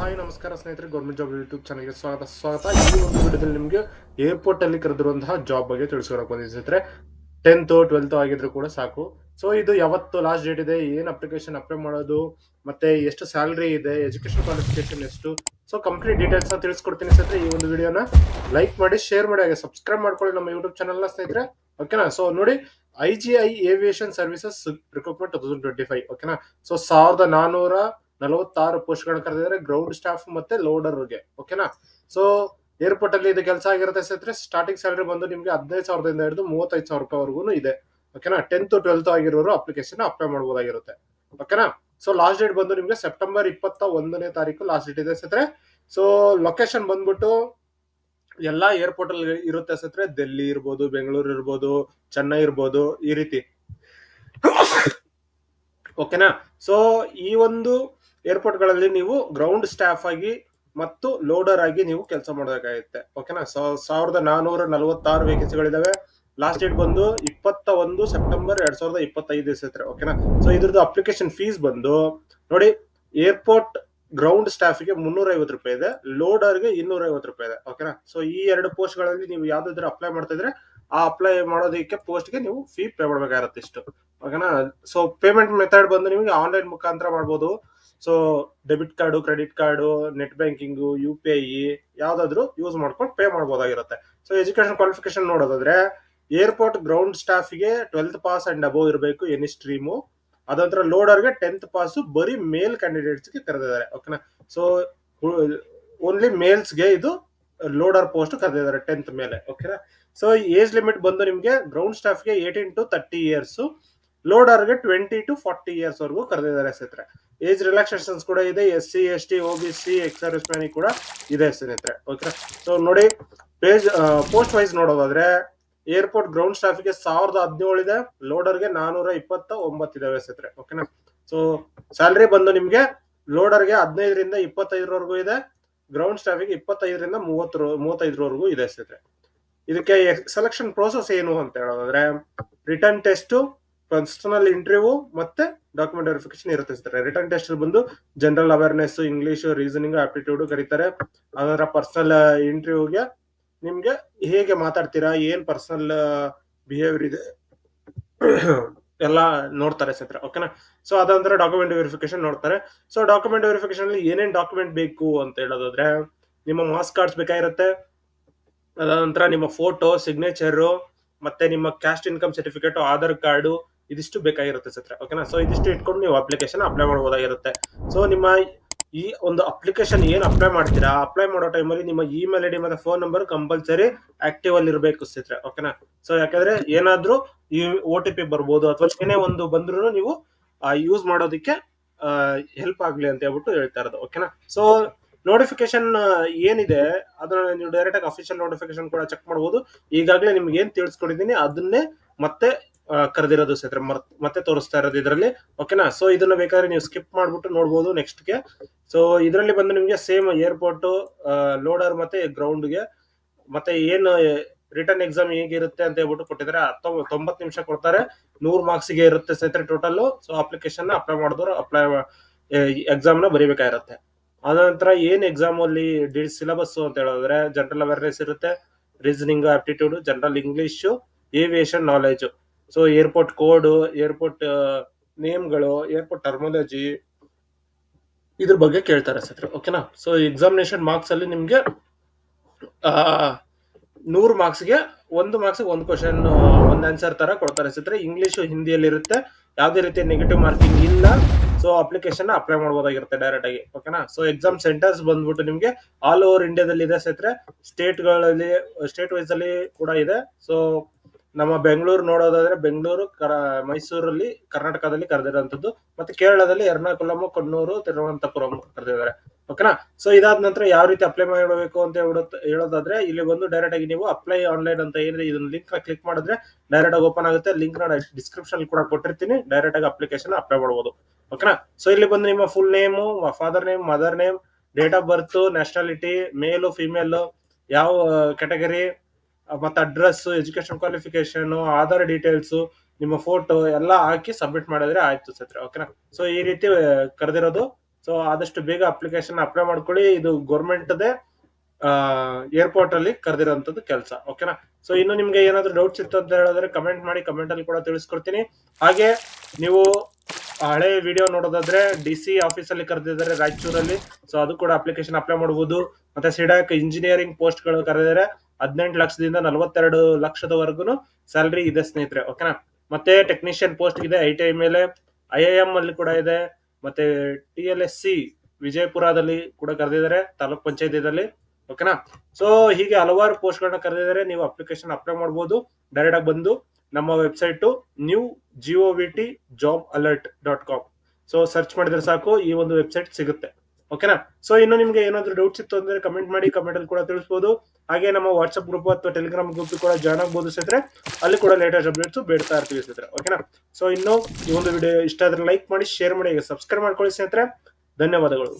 Hi ನಮಸ್ಕಾರ ಸ್ನೇಹಿತರೆ, government job YouTube ಚಾನಲ್ಗೆ ಸ್ವಾಗತ. ಈ ಒಂದು ವಿಡಿಯೋದಲ್ಲಿ ನಿಮಗೆ ಏರ್ಪೋರ್ಟ್ ಅಲ್ಲಿ ಕರೆದಿರುವಂತಹ ಜಾಬ್ ಬಗ್ಗೆ ತಿಳಿಸ್ಕೊಡಕ್ ಬಂದಿದ್ದೆ ಸ್ನೇಹಿತರೆ. 10th 12th ಆಗಿದ್ರು ಕೂಡ ಸಾಕು. ಸೊ ಇದು ಯಾವತ್ತು ಲಾಸ್ಟ್ ಡೇಟ್ ಇದೆ, ಏನ್ ಅಪ್ಲಿಕೇಶನ್ ಅಪ್ಲೈ ಮಾಡೋದು, ಮತ್ತೆ ಎಷ್ಟು ಸ್ಯಾಲರಿ ಇದೆ, ಎಜುಕೇಶನ್ ಕ್ವಾಲಿಫಿಕೇಶನ್ ಎಷ್ಟು, ಸೊ ಕಂಪ್ಲೀಟ್ ಡೀಟೇಲ್ಸ್ ತಿಳಿಸ್ಕೊಡ್ತೀನಿ ಸ್ನೇಹಿತರೆ. ಈ ಒಂದು ವಿಡಿಯೋನ ಲೈಕ್ ಮಾಡಿ, ಶೇರ್ ಮಾಡಿ, ಹಾಗೆ ಸಬ್ಸ್ಕ್ರೈಬ್ ಮಾಡ್ಕೊಳ್ಳಿ ನಮ್ಮ ಯೂಟ್ಯೂಬ್ ಚಾನಲ್ ನ ಸ್ನೇಹಿತರೆ. ಓಕೆನಾ? ಸೊ ನೋಡಿ, IGI ಏವಿಯೇಷನ್ ಸರ್ವಿಸಸ್ ರಿಕ್ರೂಟ್ಮೆಂಟ್ 2025. ಓಕೆನಾ? ಸೊ 1446 ಪೋಸ್ಟ್ ಗಳನ್ನ ಕರೆದಿದ್ದಾರೆ, ಗ್ರೌಂಡ್ ಸ್ಟಾಫ್ ಮತ್ತೆ ಲೋಡರ್ಗೆ. ಓಕೆನಾ? ಸೊ ಏರ್ಪೋರ್ಟ್ ಅಲ್ಲಿ ಇದು ಕೆಲಸ ಆಗಿರುತ್ತೆ ಸ್ನೇಹಿತರೆ. ಸ್ಟಾರ್ಟಿಂಗ್ ಸ್ಯಾಲರಿ ಬಂದು ನಿಮ್ಗೆ 15,000 ಹಿಡಿದು 35,000 ರೂಪಾಯಿವರೆಗೂ ಇದೆ. ಓಕೆನಾ? 10th 12th ಆಗಿರೋರು ಅಪ್ಲಿಕೇಶನ್ ಅಪ್ಲೈ ಮಾಡಬಹುದಾಗಿರುತ್ತೆ. ಓಕೆನಾ? ಸೊ ಲಾಸ್ಟ್ ಡೇಟ್ ಬಂದು ನಿಮ್ಗೆ ಸೆಪ್ಟೆಂಬರ್ 21ನೇ ತಾರೀಕು ಲಾಸ್ಟ್ ಡೇಟ್ ಇದೆ ಸ್ನೇಹಿತರೆ. ಸೊ ಲೊಕೇಶನ್ ಬಂದ್ಬಿಟ್ಟು ಎಲ್ಲಾ ಏರ್ಪೋರ್ಟ್ ಅಲ್ಲಿ ಇರುತ್ತೆ ಸ್ನೇಹಿತರೆ. ಡೆಲ್ಲಿ ಇರ್ಬೋದು, ಬೆಂಗಳೂರು ಇರ್ಬೋದು, ಚೆನ್ನೈ ಇರ್ಬೋದು, ಈ ರೀತಿ. ಓಕೆನಾ? ಸೊ ಈ ಒಂದು ಏರ್ಪೋರ್ಟ್ ಗಳಲ್ಲಿ ನೀವು ಗ್ರೌಂಡ್ ಸ್ಟಾಫ್ ಆಗಿ ಮತ್ತು ಲೋಡರ್ ಆಗಿ ನೀವು ಕೆಲಸ ಮಾಡಬೇಕಾಗುತ್ತೆ. ಓಕೆನಾ? 1446 ವೇಕೆನ್ಸಿಗಳಿದಾವೆ. ಲಾಸ್ಟ್ ಡೇಟ್ ಬಂದು 21 ಸೆಪ್ಟೆಂಬರ್ 2025 ಸ್ನೇಹಿತರೆ. ಓಕೆನಾ? ಸೊ ಇದ್ರದ್ದು ಅಪ್ಲಿಕೇಶನ್ ಫೀಸ್ ಬಂದು ನೋಡಿ, ಏರ್ಪೋರ್ಟ್ ಗ್ರೌಂಡ್ ಸ್ಟಾಫ್ ಗೆ 350 ರೂಪಾಯಿ ಇದೆ, ಲೋಡರ್ ಗೆ 250 ರೂಪಾಯಿ ಇದೆ. ಓಕೆನಾ? ಸೊ ಈ ಎರಡು ಪೋಸ್ಟ್ ಗಳಲ್ಲಿ ನೀವು ಯಾವ್ದಾದ್ರು ಅಪ್ಲೈ ಮಾಡ್ತಾ ಇದ್ರೆ ಆ ಅಪ್ಲೈ ಮಾಡೋದಕ್ಕೆ ಪೋಸ್ಟ್ ಗೆ ನೀವು ಫೀ ಪೇ ಮಾಡಬೇಕಾಗಿರುತ್ತೆ ಇಷ್ಟು. ಓಕೆನಾ? ಸೊ ಪೇಮೆಂಟ್ ಮೆಥಡ್ ಬಂದು ನಿಮಗೆ ಆನ್ಲೈನ್ ಮುಖಾಂತರ ಮಾಡಬಹುದು. So debit card, credit card, net banking, UPI ಯಾವ್ದಾದ್ರು ಯೂಸ್ ಮಾಡ್ಕೊಂಡು ಪೇ ಮಾಡಬಹುದಾಗಿರುತ್ತೆ. ಸೊ ಎಜುಕೇಶನ್ ಕ್ವಾಲಿಫಿಕೇಶನ್ ನೋಡೋದಾದ್ರೆ ಏರ್ಪೋರ್ಟ್ ಗ್ರೌಂಡ್ ಸ್ಟಾಫ್ ಗೆ 12th ಪಾಸ್ ಅಂಡ್ ಅಬೋವ್ ಇರಬೇಕು, ಎನಿ ಸ್ಟ್ರೀಮು. ಅದಂತರ ಲೋಡರ್ ಗೆ 10th ಪಾಸ್, ಬರೀ ಮೇಲ್ ಕ್ಯಾಂಡಿಡೇಟ್ಸ್ ಗೆ ಕರೆದಿದ್ದಾರೆ. ಓಕೆನಾ? ಸೊ ಓನ್ಲಿ ಮೇಲ್ಸ್ ಗೆ ಇದು ಲೋಡರ್ ಪೋಸ್ಟ್ ಕರೆದಿದ್ದಾರೆ 10th ಮೇಲೆ. ಓಕೆನಾ? ಸೊ ಏಜ್ ಲಿಮಿಟ್ ಬಂದು ನಿಮ್ಗೆ ಗ್ರೌಂಡ್ ಸ್ಟಾಫ್ ಗೆ 18 to 30 ಇಯರ್ಸ್, ಲೋಡರ್ ಗೆ 20 to 40 ಇಯರ್ಸ್ ವರೆಗೂ ಕರೆದಿದ್ದಾರೆ ಸ್ನೇಹಿತರೆ. ಏಜ್ ರಿಲ್ಯಾಕ್ಸೇಷನ್ಸ್ ಕೂಡ ಇದೆ, SC ST OBC ex service man ಕೂಡ ಇದೆ ಸ್ನೇಹಿತರೆ. ಓಕೆ? ಸೊ ನೋಡಿ, ಪೋಸ್ಟ್ ವೈಸ್ ನೋಡೋದಾದ್ರೆ ಏರ್ಪೋರ್ಟ್ ಗ್ರೌಂಡ್ ಸ್ಟಾಫ್ ಗೆ 1017 ಇದೆ, ಲೋಡರ್ ಗೆ 429 ಇದಾವೆ ಸ್ನೇಹಿತರೆ. ಓಕೆನಾ? ಸೊ ಸ್ಯಾಲರಿ ಬಂದು ನಿಮ್ಗೆ ಲೋಡರ್ ಗೆ 15 ರಿಂದ 25 ವರೆಗೂ ಇದೆ, ಗ್ರೌಂಡ್ ಸ್ಟಾಫ್ ಗೆ 25 ರಿಂದ 35 ವರೆಗೂ ಇದೆ ಸ್ನೇಹಿತರೆ. ಇದಕ್ಕೆ ಸೆಲೆಕ್ಷನ್ ಪ್ರೋಸೆಸ್ ಏನು ಅಂತ ಹೇಳೋದಾದ್ರೆ ರಿಟರ್ನ್ ಟೆಸ್ಟ್, ಪರ್ಸನಲ್ ಇಂಟರ್ವ್ಯೂ ಮತ್ತೆ ಡಾಕ್ಯುಮೆಂಟ್ ವೆರಿಫಿಕೇಶನ್ ಇರುತ್ತೆ ಸ್ನೇಹಿತರೆ. ರಿಟರ್ನ್ ಟೆಸ್ಟ್ ಬಂದು general awareness, English, reasoning, aptitude ಕರೀತಾರೆ. ಅದರ ಪರ್ಸನಲ್ ಇಂಟರ್ವ್ಯೂಗೆ ನಿಮ್ಗೆ ಹೇಗೆ ಮಾತಾಡ್ತೀರಾ, ಏನ್ ಪರ್ಸನಲ್ ಬಿಹೇವಿಯರ್ ಇದೆ ಎಲ್ಲ ನೋಡ್ತಾರೆ ಸ್ನೇಹಿತರೆ. ಓಕೆನಾ? ಸೊ ಅದಂದ್ರೆ ಡಾಕ್ಯುಮೆಂಟ್ ವೆರಿಫಿಕೇಶನ್ ನೋಡ್ತಾರೆ. ಸೊ ಡಾಕ್ಯುಮೆಂಟ್ ವೆರಿಫಿಕೇಶನ್ ಅಲ್ಲಿ ಏನೇನ್ ಡಾಕ್ಯುಮೆಂಟ್ ಬೇಕು ಅಂತ ಹೇಳೋದಾದ್ರೆ ನಿಮ್ಮ ಮಾರ್ಕ್ಸ್ ಕಾರ್ಡ್ಸ್ ಬೇಕಾಗಿರುತ್ತೆ, ಅದಂತರ ನಿಮ್ಮ ಫೋಟೋ, ಸಿಗ್ನೇಚರ್, ಮತ್ತೆ ನಿಮ್ಮ caste income certificate, Aadhaar card, ಇದಿಷ್ಟು ಬೇಕಾಗಿರುತ್ತೆ ಸ್ನೇಹಿತರೆ. ಓಕೆನಾ? ಸೊ ಇದಿಷ್ಟು ಇಟ್ಕೊಂಡು ನೀವು ಅಪ್ಲಿಕೇಶನ್ ಅಪ್ಲೈ ಮಾಡಬಹುದಾಗಿರುತ್ತೆ. ಸೊ ನಿಮ್ಮ ಈ ಒಂದು ಅಪ್ಲಿಕೇಶನ್ ಏನ್ ಅಪ್ಲೈ ಮಾಡ್ತೀರಾ, ಅಪ್ಲೈ ಮಾಡೋ ಟೈಮಲ್ಲಿ ನಿಮ್ಮ ಇಮೇಲ್ ID ಮತ್ತೆ ಫೋನ್ ನಂಬರ್ ಕಂಪಲ್ಸರಿ ಆಕ್ಟಿವ್ ಅಲ್ಲಿ ಇರಬೇಕು ಸ್ನೇಹಿತರೆ. ಓಕೆನಾ? ಸೊ ಯಾಕಂದ್ರೆ ಏನಾದ್ರೂ ಈ OTP ಬರ್ಬೋದು ಅಥವಾ ಏನೇ ಒಂದು ಬಂದ್ರು ನೀವು ಯೂಸ್ ಮಾಡೋದಕ್ಕೆ ಹೆಲ್ಪ್ ಆಗ್ಲಿ ಅಂತ ಹೇಳ್ಬಿಟ್ಟು ಹೇಳ್ತಾ ಇರೋದು. ಓಕೆನಾ? ಸೊ ನೋಟಿಫಿಕೇಶನ್ ಏನಿದೆ ಅದನ್ನ ನೀವು ಡೈರೆಕ್ಟ್ ಆಗಿ ಅಫಿಷಿಯಲ್ ನೋಟಿಫಿಕೇಶನ್ ಕೂಡ ಚೆಕ್ ಮಾಡಬಹುದು. ಈಗಾಗಲೇ ನಿಮ್ಗೆ ಏನ್ ತಿಳಿಸ್ಕೊಡಿದೀನಿ ಅದನ್ನೇ ಮತ್ತೆ ಕರೆದಿರೋದು ಸ್ನೇಹಿತರೆ, ಮತ್ತೆ ತೋರಿಸ್ತಾ ಇರೋದು ಇದರಲ್ಲಿ. ಓಕೆನಾ? ಸೊ ಇದನ್ನ ಬೇಕಾದ್ರೆ ನೀವು ಸ್ಕಿಪ್ ಮಾಡ್ಬಿಟ್ಟು ನೋಡ್ಬೋದು ನೆಕ್ಸ್ಟ್ ಗೆ. ಸೊ ಇದರಲ್ಲಿ ಬಂದು ನಿಮ್ಗೆ ಸೇಮ್ ಏರ್ಪೋರ್ಟ್, ಲೋಡರ್ ಮತ್ತೆ ಗ್ರೌಂಡ್ ಗೆ ಮತ್ತೆ ಏನು ರಿಟರ್ನ್ ಎಕ್ಸಾಮ್ ಹೇಗಿರುತ್ತೆ ಅಂತ ಹೇಳ್ಬಿಟ್ಟು ಕೊಟ್ಟಿದ್ದಾರೆ. 90 ನಿಮಿಷ ಕೊಡ್ತಾರೆ, 100 ಮಾರ್ಕ್ಸ್ ಗೆ ಇರುತ್ತೆ ಸ್ನೇಹಿತರೆ ಟೋಟಲ್. ಸೊ ಅಪ್ಲಿಕೇಶನ್ ಅಪ್ಲೈ ಮಾಡಿದವರು ಎಕ್ಸಾಮ್ ನ ಬರೀಬೇಕಾಗಿರುತ್ತೆ. ಅನಂತರ ಏನ್ ಎಕ್ಸಾಮ್ ಅಲ್ಲಿ ಸಿಲೆಬಸ್ ಅಂತ ಹೇಳಿದ್ರೆ ಜನರಲ್ ಅವೇರ್ನೆಸ್ ಇರುತ್ತೆ, reasoning, aptitude, general English, aviation knowledge, so airport code, airport ನೇಮ್ಗಳು, ಏರ್ಪೋರ್ಟ್ ಟರ್ಮಿನಾಲಜಿ, ಇದ್ರ ಬಗ್ಗೆ ಕೇಳ್ತಾರೆ ಸ್ನೇಹಿತರೆ. ಓಕೆನಾ? ಸೊ ಎಕ್ಸಾಮಿನೇಷನ್ ಮಾರ್ಕ್ಸ್ ಅಲ್ಲಿ ನಿಮ್ಗೆ 100 ಮಾರ್ಕ್ಸ್ಗೆ 1 ಮಾರ್ಕ್ಸ್ 1 ಕ್ವಶನ್, 1 ಆನ್ಸರ್ ತರ ಕೊಡ್ತಾರೆ ಸ್ನೇಹಿತರೆ. ಇಂಗ್ಲಿಷ್, ಹಿಂದಿಯಲ್ಲಿ ಇರುತ್ತೆ, ಯಾವುದೇ ರೀತಿ ನೆಗೆಟಿವ್ ಮಾರ್ಕಿಂಗ್ ಇಲ್ಲ. ಸೊ ಅಪ್ಲಿಕೇಶನ್ ಅಪ್ಲೈ ಮಾಡಬಹುದಾಗಿರುತ್ತೆ ಡೈರೆಕ್ಟ್ ಆಗಿ. ಓಕೆನಾ? ಸೊ ಎಕ್ಸಾಮ್ ಸೆಂಟರ್ಸ್ ಬಂದ್ಬಿಟ್ಟು ನಿಮ್ಗೆ ಆಲ್ ಓವರ್ ಇಂಡಿಯಾದಲ್ಲಿ ಇದೆ ಸ್ನೇಹಿತರೆ. ಸ್ಟೇಟ್ ವೈಸ್ ಅಲ್ಲಿ ಕೂಡ ಇದೆ. ಸೊ ನಮ್ಮ ಬೆಂಗಳೂರು ನೋಡೋದಾದ್ರೆ ಬೆಂಗಳೂರು, ಮೈಸೂರಲ್ಲಿ, ಕರ್ನಾಟಕದಲ್ಲಿ ಕರೆದಿರೋಂಥದ್ದು, ಮತ್ತೆ ಕೇರಳದಲ್ಲಿ ಎರ್ನಾಕುಲಂ, ಕಣ್ಣೂರು, ತಿರುವನಂತಪುರಂ ಕರೆದಿದ್ದಾರೆ. ಓಕೆನಾ? ಸೊ ಇದಾದ ನಂತರ ಯಾವ ರೀತಿ ಅಪ್ಲೈ ಮಾಡಬೇಕು ಅಂತ ಹೇಳೋದಾದ್ರೆ ಇಲ್ಲಿ ಬಂದು ಡೈರೆಕ್ಟ್ ಆಗಿ ನೀವು ಅಪ್ಲೈ ಆನ್ಲೈನ್ ಅಂತ ಏನಿದೆ ಇದನ್ನ ಲಿಂಕ್ ನ ಕ್ಲಿಕ್ ಮಾಡಿದ್ರೆ ಡೈರೆಕ್ಟ್ ಆಗಿ ಓಪನ್ ಆಗುತ್ತೆ. ಲಿಂಕ್ ನ ಡಿಸ್ಕ್ರಿಪ್ಷನ್ ಕೂಡ ಕೊಟ್ಟಿರ್ತೀನಿ, ಡೈರೆಕ್ಟ್ ಆಗಿ ಅಪ್ಲಿಕೇಶನ್ ಅಪ್ಲೈ ಮಾಡಬಹುದು. ಓಕೆನಾ? ಸೊ ಇಲ್ಲಿ ಬಂದು ನಿಮ್ಮ full name, father name, mother name, date of birth, nationality, ಮೇಲು, ಫಿಮೇಲ್, ಯಾವ ಕ್ಯಾಟಗರಿ, ಮತ್ತೆ address, education qualification, Aadhaar details, ನಿಮ್ಮ ಫೋಟೋ ಎಲ್ಲ ಹಾಕಿ ಸಬ್ಮಿಟ್ ಮಾಡಿದ್ರೆ ಆಯ್ತು ಸ್ನೇಹಿತರೆ. ಓಕೆನಾ? ಸೊ ಈ ರೀತಿ ಕರೆದಿರೋದು ಸೊ ಆದಷ್ಟು ಬೇಗ ಅಪ್ಲಿಕೇಶನ್ ಅಪ್ಲೈ ಮಾಡ್ಕೊಳ್ಳಿ. ಇದು ಗೌರ್ಮೆಂಟ್ದೇ ಏರ್ಪೋರ್ಟ್ ಅಲ್ಲಿ ಕರೆದಿರೋಂಥದ್ದು ಕೆಲಸ. ಓಕೆನಾ. ಸೊ ಇನ್ನು ನಿಮ್ಗೆ ಏನಾದ್ರು ಡೌಟ್ಸ್ ಇತ್ತು ಅಂತ ಹೇಳಿದ್ರೆ ಕಮೆಂಟ್ ಮಾಡಿ, ಕಮೆಂಟ್ ಅಲ್ಲಿ ಕೂಡ ತಿಳಿಸ್ಕೊಡ್ತೀನಿ. ಹಾಗೆ ನೀವು ಹಳೆ ವಿಡಿಯೋ ನೋಡೋದಾದ್ರೆ DC ಆಫೀಸ್ ಅಲ್ಲಿ ಕರೆದಿದ್ದಾರೆ ರಾಯಚೂರಲ್ಲಿ. ಸೊ ಅದು ಕೂಡ ಅಪ್ಲಿಕೇಶನ್ ಅಪ್ಲೈ ಮಾಡಬಹುದು. ಮತ್ತೆ ಸಿಡಾಕ್ ಇಂಜಿನಿಯರಿಂಗ್ ಪೋಸ್ಟ್ ಗಳು ಕರೆದಿದ್ದಾರೆ. 18 ಲಕ್ಷದಿಂದ 42 ಲಕ್ಷದವರೆಗೂ ಸ್ಯಾಲರಿ ಇದೆ ಸ್ನೇಹಿತರೆ. ಓಕೆನಾ. ಮತ್ತೆ ಟೆಕ್ನಿಷಿಯನ್ ಪೋಸ್ಟ್ ಇದೆ ITI ಮೇಲೆ. IIM ಅಲ್ಲಿ ಕೂಡ ಇದೆ. ಮತ್ತೆ TLSC ವಿಜಯಪುರದಲ್ಲಿ ಕೂಡ ಕರೆದಿದ್ದಾರೆ, ತಾಲೂಕ್ ಪಂಚಾಯತಿದಲ್ಲಿ. ಓಕೆನಾ. ಸೊ ಹೀಗೆ ಹಲವಾರು ಪೋಸ್ಟ್ ಗಳನ್ನ ಕರೆದಿದ್ದಾರೆ. ನೀವು ಅಪ್ಲಿಕೇಶನ್ ಅಪ್ಲೈ ಮಾಡಬಹುದು. ಡೈರೆಕ್ಟ್ ಆಗಿ ಬಂದು ನಮ್ಮ ವೆಬ್ಸೈಟ್ newgovtjobalert.com ಸೊ ಸರ್ಚ್ ಮಾಡಿದ್ರೆ ಸಾಕು, ಈ ಒಂದು ವೆಬ್ಸೈಟ್ ಸಿಗುತ್ತೆ. ಓಕೆನಾ. ಸೊ ಇನ್ನು ನಿಮ್ಗೆ ಏನಾದ್ರು ಡೌಟ್ಸ್ ಇತ್ತು ಅಂದ್ರೆ ಕಮೆಂಟ್ ಮಾಡಿ, ಕಮೆಂಟ್ ಅಲ್ಲಿ ಕೂಡ ತಿಳಿಸಬಹುದು. ಹಾಗೆ ನಮ್ಮ ವಾಟ್ಸ್ಆಪ್ ಗ್ರೂಪ್ ಅಥವಾ ಟೆಲಿಗ್ರಾಮ್ ಗ್ರೂಪ್ ಕೂಡ ಜಾಯ್ನ್ ಆಗಬಹುದು ಸ್ನೇಹಿತರೆ. ಅಲ್ಲಿ ಕೂಡ ಲೇಟೆಸ್ಟ್ ಅಪ್ಡೇಟ್ಸ್ ಬೇಡ್ತಾ ಇರ್ತೀವಿ ಸ್ನೇಹಿತರೆ. ಓಕೆನಾ. ಸೊ ಇನ್ನು ಈ ಒಂದು ವಿಡಿಯೋ ಇಷ್ಟ ಆದ್ರೆ ಲೈಕ್ ಮಾಡಿ, ಶೇರ್ ಮಾಡಿ, ಸಬ್ಸ್ಕ್ರೈಬ್ ಮಾಡ್ಕೊಳ್ಳಿ ಸ್ನೇಹಿತರೆ. ಧನ್ಯವಾದಗಳು.